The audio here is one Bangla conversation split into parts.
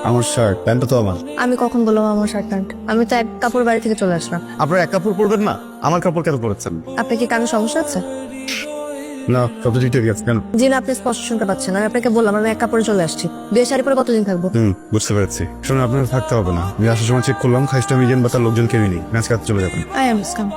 আমার শার্ট প্যান্টটা তো আমার। আমি কখন বললাম আমার শার্ট প্যান্ট? আমি তো এক কাপড় বাড়ি থেকে চলে আসলাম। আপনার এক কাপড় পরবেন না, আমার কাপড় কেন পরেছেন? আপনার কি কানে সমস্যা আছে? না, সব তো ঠিক আছে কেন? জি না, আপনি স্পষ্ট শুনতে পাচ্ছেন। আমি আপনাকে বললাম আমি এক কাপড়ে চলে আসছি। বিয়ে শাড়ি পরে কতদিন থাকবো? বুঝতে পেরেছি। শুনুন, আপনার থাকতে হবে না। আমি আসার সময় চেক করলাম, খাইস্টা মিজেন বা তার লোকজন কেউই নেই। আজকে রাতে চলে যাবেন। I understand.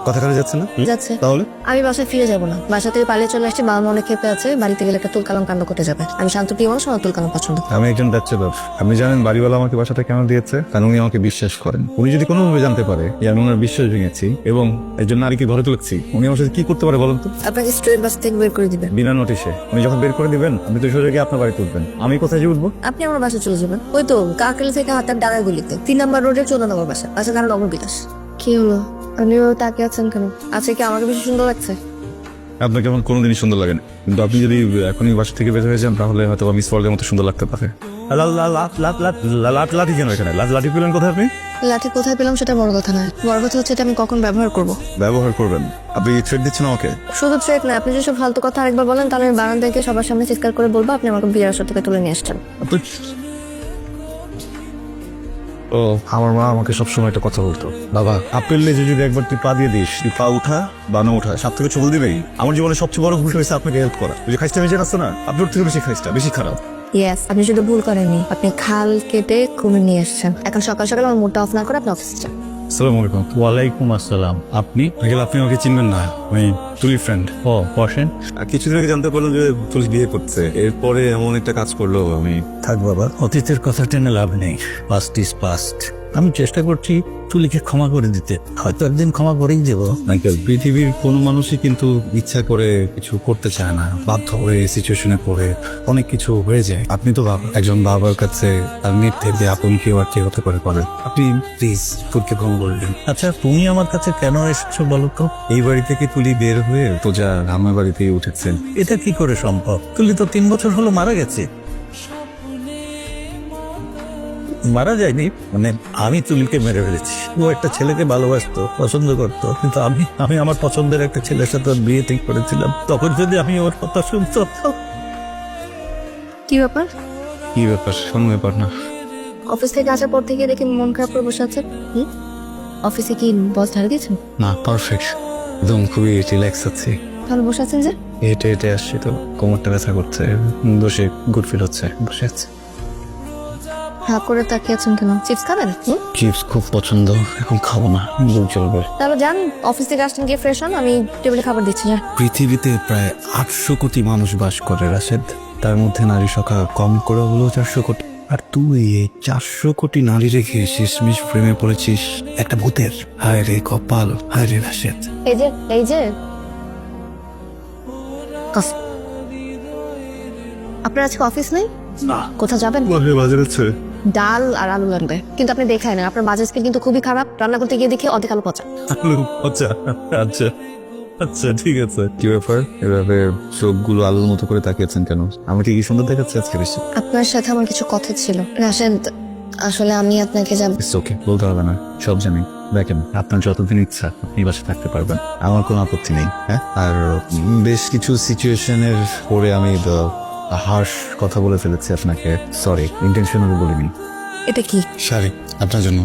কথা কানে যাচ্ছে না? যাচ্ছে। তাহলে আমি বাসায় ফিরে যাবো না। বাসা থেকে পালিয়ে চলে আসছি। বাবা মা অনেক ক্ষেপে আছে। বাড়িতে গেলে একটা তুলকালাম কাণ্ড করতে যাবে। আমি শান্ত প্রিয় মানুষ, আমার তুলকালাম পছন্দ। আমি একজন ব্যাচেলর। আপনি জানেন বাড়িওয়ালা আমাকে বাসাটা কেন দিয়েছে? কারণ উনি আমাকে বিশ্বাস করেন। উনি যদি কোনোভাবে জানতে পারে যে আমি ওনার বিশ্বাস ভেঙেছি এবং একজন নারীকে ঘরে তুলেছি, উনি আমার সাথে কি করতে পারে বলেন তো? আপনাকে স্টুডেন্ট বাস থেকে বের করে দিবে। বিনা নোটিশে উনি যখন বের করে দিবেন, আপনি তো সোজা গিয়ে আপনার বাড়িতে উঠবেন। আমি কোথায় যে উঠবো? আপনি আমার বাসায় চলে যাবেন। ওই তো কাকেল থেকে হাতার ডাঙা গলিতে 3 নম্বর রোডের 14 নম্বর বাসা। বাসা কারণ নগর বিলাস। কি হলো? আপনি তাকিয়ে আছেন কেন? আজকে কি আমাকে বেশি সুন্দর লাগছে? আপনাকে আমার কোনোদিনই সুন্দর লাগে না, কিন্তু আপনি যদি এখনই বাসা থেকে বের হয়ে যান তাহলে হয়তো মিস ওয়ার্ল্ডের মতো সুন্দর লাগতে পারে। লাঠি কেন এখানে? লাঠি পেলেন কোথায় আপনি? লাঠি কোথায় পেলাম সেটা বড় কথা নয়। বড় কথা হচ্ছে এটা আমি কখন ব্যবহার করব। ব্যবহার করবেন? আপনি থ্রেট দিচ্ছেন আমাকে? শুধু থ্রেট না, আপনি যেসব ফালতু কথা আরেকবার বলেন তাহলে আমি বারান্দায় গিয়ে সবার সামনে চিৎকার করে বলবো আপনি আমাকে বিয়ের আসর থেকে তুলে নিয়ে আসছেন। ও, আমার মা আমাকে সবসময় একটা কথা বলতো, বাবা আপেল লেজে যদি একবার তুই পা দিয়ে দিস, তুই পা উঠা বা না উঠা সব থেকে ছবল দিবেই। আমার জীবনে সবচেয়ে বড় ভুল হয়েছে আপনাকে হেল্প করা। ওই যে খাইস্টা মেজে আসছে না, আপনার থেকে বেশি খাইস্টা, বেশি খারাপ। ইয়েস, আপনি শুধু ভুল করেননি, আপনি খাল কেটে কুমির নিয়ে এসেছেন। এখন সকাল সকাল আমার মুডটা অফ না করে আপনি অফিসে যান। আসসালামু আলাইকুম। ওয়ালাইকুম আসসালাম। আপনি? আঙ্কেল, আপনি আমাকে চিনবেন না, আমি তুলি ফ্রেন্ড। ও বসেন। কিছুদিন আগে জানতে পারলাম যে তুলি বিয়ে করছে, এরপরে এমন একটা কাজ করলো। আমি থাক বাবা, অতীতের কথা টেনে লাভ নেই। Past is past. আমি চেষ্টা করছি তুলিকে ক্ষমা করে দিতে। হয়তো একদিন ক্ষমা করেই দেবো। আঙ্কেল, পৃথিবীর কোনো মানুষই কিন্তু ইচ্ছা করে কিছু করতে চায় না, বাধ্য হয়ে সিচুয়েশনে পড়ে অনেক কিছু হয়ে যায়। আপনি তো একজন বাবার কাছে তার নিজ থেকে আপন কেউ আর কে হতে পারে পারেন। আপনি প্লিজ তুলকে ক্ষমা করে দিন। আচ্ছা, তুমি আমার কাছে কেন এসেছো বলো তো? এই বাড়ি থেকে তুলি বের হয়ে তো যা আমার বাড়িতেই উঠেছেন। এটা কি করে সম্ভব? তুলি তো 3 বছর হলো মারা গেছে। মারা যায়নি মানে, আমি তুলিকে মেরে ফেলেছি। ও একটা ছেলেকে ভালোবাসতো, পছন্দ করতো, কিন্তু আমি আমার পছন্দের একটা ছেলের সাথে ওর বিয়ে ঠিক করেছিলাম। তখন যদি আমি ওর কথা শুনতো। কি ব্যাপার? কি ব্যাপার? কোনো ব্যাপার না। অফিস থেকে আসার পর থেকে দেখি মন খারাপ করে বসে আছেন। অফিসে কি বস ধারে দিয়েছেন? না, পারফেক্ট, একদম খুবই রিল্যাক্স আছি। তাহলে বসে আছেন যে? হেঁটে হেঁটে আসছি তো কোমরটা ব্যথা করছে, বসে গুড ফিল হচ্ছে, বসে আছে। হাঁ করে তাকিয়ে আছেন কেন? চিপস খাবেন? চিপস খুব পছন্দ, এখন খাবো না, দূর চলবে। তাহলে যান, অফিস থেকে আসছেন গিয়ে ফ্রেশ হন, আমি টেবিলে খাবার দিচ্ছি। যা। পৃথিবীতে প্রায় 800 কোটি মানুষ বাস করে রাশেদ, তার মধ্যে নারী সংখ্যা কম করে হলো 400 কোটি। আর তুই এই 400 কোটি নারী রেখে শেষমেশ প্রেমে পড়েছিস একটা ভূতের। হায় রে কপাল, হায় রে রাশেদ। এই যে কফি। আপনার আজকে অফিস নেই? কোথাও যাবেন? বাজার আছে, ডাল আর আলু লাগবে, কিন্তু আপনি দেখায় না আপনার বাজার স্কিল কিন্তু খুবই খারাপ। রান্না করতে গিয়ে দেখি অর্ধেক আলু পচা। আচ্ছা আচ্ছা আচ্ছা, ঠিক আছে। কি ব্যাপার, এভাবে চোখগুলো আলুর মতো করে তাকিয়েছেন কেন? আমাকে কি সুন্দর দেখাচ্ছে আজকে বেশি? আপনার সাথে আমার কিছু কথা ছিল রাশেদ। আসলে আমি আপনাকে ওকে, বলতে হবে না, সব জানি। দেখেন, আপনার যতদিন ইচ্ছা আপনি বাসা থাকতে পারবেন, আমার কোনো আপত্তি নেই। হ্যাঁ, আর বেশ কিছু সিচুয়েশনের পরে আমি হার্শ কথা বলে ফেলেছি আপনাকে, সরি, ইন্টেনশনালি বলিনি। এটা কি? শাড়ি আপনার জন্য।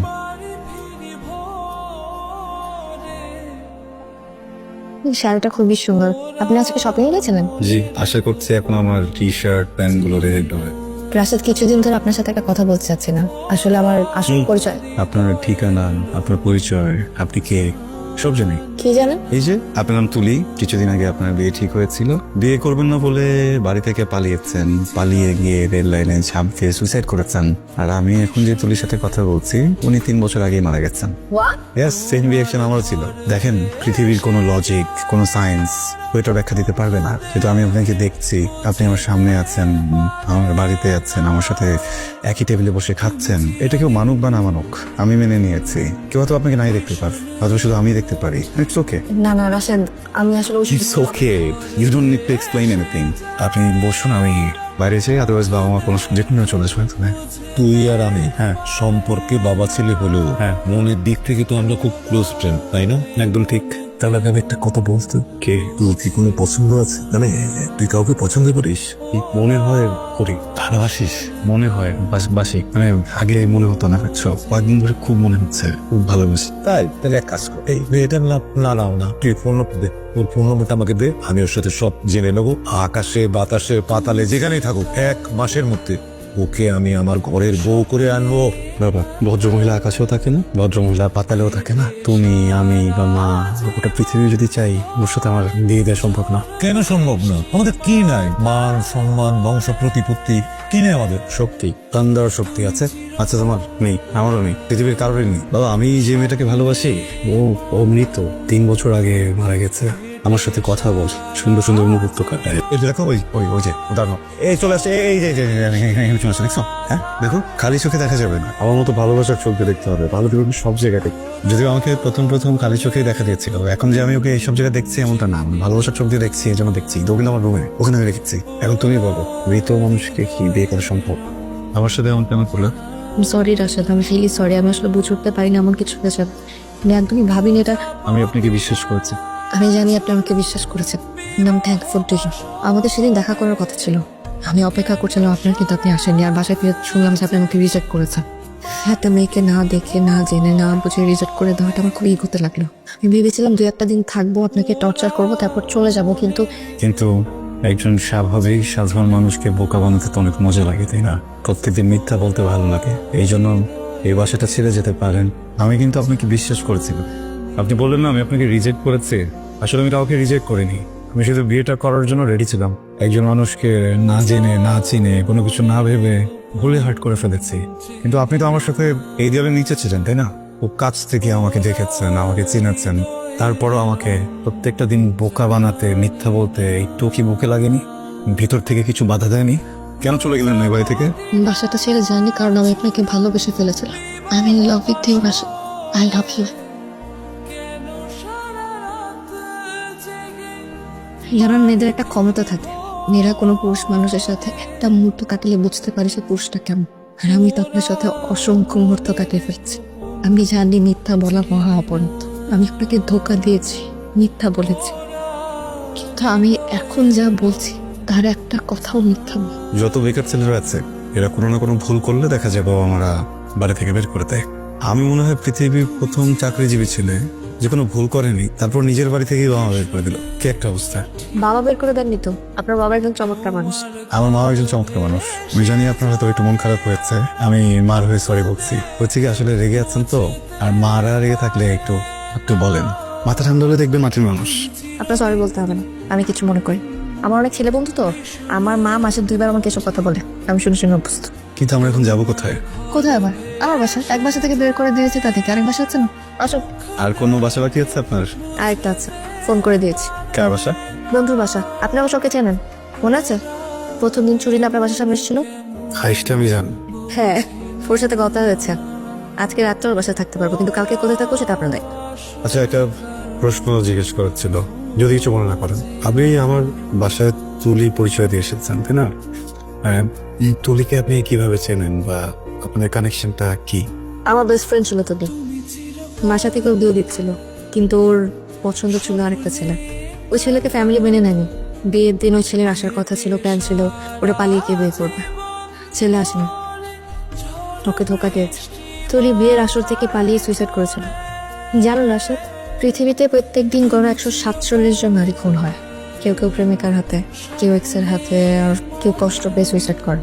শাড়িটা খুবই সুন্দর। আপনি আজকে শপিং গেছিলেন? জি, আশা করছি এখন আমার টি শার্ট প্যান্ট গুলো রেডি হবে। রাশেদ, কিছুদিন ধরে আপনার সাথে একটা কথা বলতে চাচ্ছি না। আসলে আমার আসল পরিচয়। আপনার ঠিকানা, আপনার পরিচয়, আপনি কে, সব জানি। কি জানেন? এই যে আপনার নাম তুলি, কিছুদিন আগে আপনার বিয়ে ঠিক হয়েছিল। বিয়ে করবেন না বলে বাড়ি থেকে পালিয়েছেন, পালিয়ে গিয়ে রেল লাইনে ঝাঁপ দিয়ে সুইসাইড করেছেন। আর আমি এখন যে তুলির সাথে কথা বলছি, উনি 3 বছর আগেই মারা গেছেন। ইয়েস, সেম রিয়াকশন আমারও ছিল। দেখেন, পৃথিবীর কোনো লজিক, কোনো সায়েন্স ওইটা ব্যাখ্যা দিতে পারবে না, কিন্তু আমি আপনাকে দেখছি, আপনি আমার সামনে আছেন, আমার বাড়িতে আছেন, আমার সাথে একই টেবিলে বসে খাচ্ছেন। এটা কেউ মানুক বা না মানুক, আমি মেনে নিয়েছি। কেউ হয়তো আপনাকে নাই দেখতে পার, হয়তো শুধু আমি দেখতে পারি। It's okay. না না রাশেদ, আমি আসলে it's okay, you don't need to explain anything. আপনি বসুন, আমি বাইরে যাই, আদারওয়াইজ বাবা মা কোনো যে কোনো চলে আসবেন। তুই আর আমি সম্পর্কে বাবা ছেলে হলেও মনের দিক থেকে তো আমরা খুব ক্লোজ ফ্রেন্ড, তাই না? একদম ঠিক। তাহলে আমি একটা কথা বলতো কে তোর কি কোনো পছন্দ আছে মানে তুই কাউকে পছন্দ করিস? মনে হয় করি, ভালোবাসিস, মনে হয় বাসি, মানে আগে মনে হতো না, সব কয়েকদিন ধরে খুব মনে হচ্ছে খুব ভালোবাসি। তাই তাহলে এক কাজ কর, এই মেয়েটার নাও না, তুই ফোন নম্বর দে, ওর ফোন নম্বরটা আমাকে দে, আমি ওর সাথে সব জেনে নেবো। আকাশে বাতাসে পাতালে যেখানেই থাকুক 1 মাসের মধ্যে ওকে আমি আমার ঘরের বউ করে আনবো। বাবা, ভদ্রমহিলা আকাশেও থাকে না, ভদ্রমহিলা পাতালেও থাকে না। তুমি, আমি বা মা, গোটা পৃথিবী যদি চাই, ওর সাথে আমার বিয়ে দেওয়া সম্ভব না। কেন সম্ভব না? আমাদের কি নাই? মান সম্মান বংশ প্রতিপত্তি কি নেই আমাদের? শক্তি, দান দেওয়ার শক্তি আছে। আচ্ছা, তোমার নেই, আমারও নেই, পৃথিবীর কারোরই নেই। বাবা, আমি যে মেয়েটাকে ভালোবাসি ও মৃত, 3 বছর আগে মারা গেছে। আমার সাথে কথা বল, সুন্দর সুন্দর মুহূর্ত কাটায়। এই দেখো ওই ওই ওই যে উদাহরণ এই চলে আসে, এই যে এখানে চলে আসে, দেখছো? হ্যাঁ, দেখো, খালি চোখে দেখা যাবে না, আমার মতো ভালোবাসার চোখ দিয়ে দেখতে হবে। ভালো দেখবে সব জায়গাতে। যদিও আমাকে প্রথম খালি চোখেই দেখা দিয়েছিল, এখন যে আমি ওকে এইসব জায়গায় দেখছি এমনটা না, আমি ভালোবাসার চোখ দিয়ে দেখছি, এই জন্য দেখছি। দোকান আমার রুমে, ওখানে আমি রেখেছি। এখন তুমি বলো, মৃত মানুষকে কি বিয়ে করা সম্ভব? আমার সাথে এমন কেন করলে? সরি রাশেদ, আমি রিয়েলি সরি। আমি আসলে বুঝে উঠতে পারিনি এমন কিছু হয়েছে। আমি একদমই ভাবিনি এটা। আমি আপনাকে বিশ্বাস করেছি। আমি জানি আপনি আমাকে বিশ্বাস করেছেন। আমি থ্যাঙ্কফুল টু ইউ। আমাদের সেদিন দেখা করার কথা ছিল, আমি অপেক্ষা করছিলাম আপনার, কিন্তু আপনি আসেননি। আর বাসায় ফিরে শুনলাম যে আপনি আমাকে রিজেক্ট করেছেন। একটা মেয়েকে না দেখে, না জেনে, না বুঝে রিজেক্ট করে দেওয়াটা আমার খুব ইগোতে লাগলো। আমি ভেবেছিলাম 2-1 দিন থাকবো, আপনাকে টর্চার করবো, তারপর চলে যাব। কিন্তু একজন স্বাভাবিক সাধারণ মানুষকে বোকা বানাতে তো অনেক মজা লাগে, তাই না? প্রত্যেকদিন মিথ্যা বলতে ভালো লাগে, এই জন্য এই বাসাটা ছেড়ে যেতে পারেন। আমি কিন্তু আপনাকে বিশ্বাস করেছিলাম। আপনি বললেন না আমি আপনাকে রিজেক্ট করেছি, আসলে আমি কাউকে রিজেক্ট করিনি। আমি শুধু বিয়েটা করার জন্য রেডি ছিলাম। একজন মানুষকে না জেনে, না চিনে, কোনো কিছু না ভেবে ভুলে হার্ট করে ফেলেছি। কিন্তু আপনি তো আমার সাথে এই দেওয়ালের নিচে ছিলেন, তাই না? খুব কাছ থেকে আমাকে দেখেছেন, আমাকে চিনেছেন, তারপরও আমাকে প্রত্যেকটা দিন বোকা বানাতে, মিথ্যা বলতে একটু কি বুকে লাগেনি? ভিতর থেকে কিছু বাধা দেয়নি? কেন চলে গেলেন না এই বাড়ি থেকে? বাসাটা ছেড়ে যায়নি কারণ আমি আপনাকে ভালোবেসে ফেলেছিলাম। আমি ইন লাভ উইথ ইউ বাসা। I love you. যারা মেয়েদের একটা ক্ষমতা থাকে, মেয়েরা কোনো পুরুষ মানুষের সাথে একটা মুহূর্ত কাটিয়ে বুঝতে পারে সে পুরুষটা কেমন। আর আমি তো আপনার সাথে অসংখ্য মুহূর্ত কাটিয়ে ফেলছি। আমি জানি মিথ্যা বলা মহা অপরাধ। আমি আপনাকে ধোকা দিয়েছি, মিথ্যা বলেছি, কিন্তু আমি এখন যা বলছি তার একটা কথাও মিথ্যা নয়। যত বেকার ছেলেরা আছে, এরা কোনো না কোনো ভুল করলে দেখা যায় বাবা মারা বাড়ি থেকে বের করে দেয়। আমি মনে হয় পৃথিবীর প্রথম চাকরিজীবী ছেলে যে কোনো ভুল করেনি, তারপর নিজের বাড়ি থেকেই বাবা বের করে দিল। কি একটা অবস্থা! বাবা বের করে দেননি তো, আপনার বাবা একজন চমৎকার মানুষ। আমার মা একজন চমৎকার মানুষ। আমি জানি আপনার হয়তো একটু মন খারাপ হয়েছে, আমি মার হয়ে সরি বলছি। হচ্ছে কি, আসলে রেগে আছেন তো, আর মারা রেগে থাকলে একটু একটু বলেন, মাথা ঠান্ডা হলে দেখবেন মাটির মানুষ। আপনার সরি বলতে হবে না, আমি কিছু মনে করি। আমার অনেক ছেলে বন্ধু তো, আমার মা মাসে 2 বার আমাকে এসব কথা বলে, আমি শুনে শুনে অভ্যস্ত। কিন্তু আমরা এখন যাবো কোথায়? কোথায় আবার? আমার বাসা। এক বাসা থেকে বের করে দিয়েছে, তা থেকে আরেক বাসা আছে না। আসো। আর কোনো বাসা বাকি আছে আপনার? আরেকটা আছে, ফোন করে দিয়েছি। কার বাসা? বন্ধুর বাসা। আপনি আমার সবকে চেনেন, মনে আছে? প্রথম দিন চুরি না আপনার বাসার সামনে এসেছিল। হাইসটা আমি জানি। হ্যাঁ, ওর সাথে কথা হয়েছে। আজকে রাত্রে ওর বাসায় থাকতে পারবো, কিন্তু কালকে কোথায় থাকবো সেটা আপনার দায়িত্ব। আচ্ছা, একটা প্রশ্ন জিজ্ঞেস করার ছিল, যদি কিছু মনে না করেন। আপনি আমার বাসায় তুলি পরিচয় দিয়ে এসেছেন, তাই না? তুলিকে আপনি কিভাবে চেনেন বা আপনার কানেকশনটা কি? আমার বেস্ট ফ্রেন্ড ছিল তো, বাসা থেকে বিয়ে দিচ্ছিল, কিন্তু ওর পছন্দ ছিল আরেকটা ছেলে। ওই ছেলেকে ফ্যামিলি মেনে নেয়নি। বিয়ের দিন ওই ছেলের আসার কথা ছিল, প্ল্যান ছিল ওরা পালিয়ে গিয়ে বিয়ে করবে। ছেলে আসেনি, ওকে ধোকা দিয়েছে। তুলি বিয়ের আসর থেকে পালিয়ে সুইসাইড করেছিল। জানো রাশেদ, পৃথিবীতে প্রত্যেক দিন গড় 147 জন নারী খুন হয়। কেউ কেউ প্রেমিকার হাতে, কেউ এক্সের হাতে, আর কেউ কষ্ট পেয়ে সুইসাইড করে।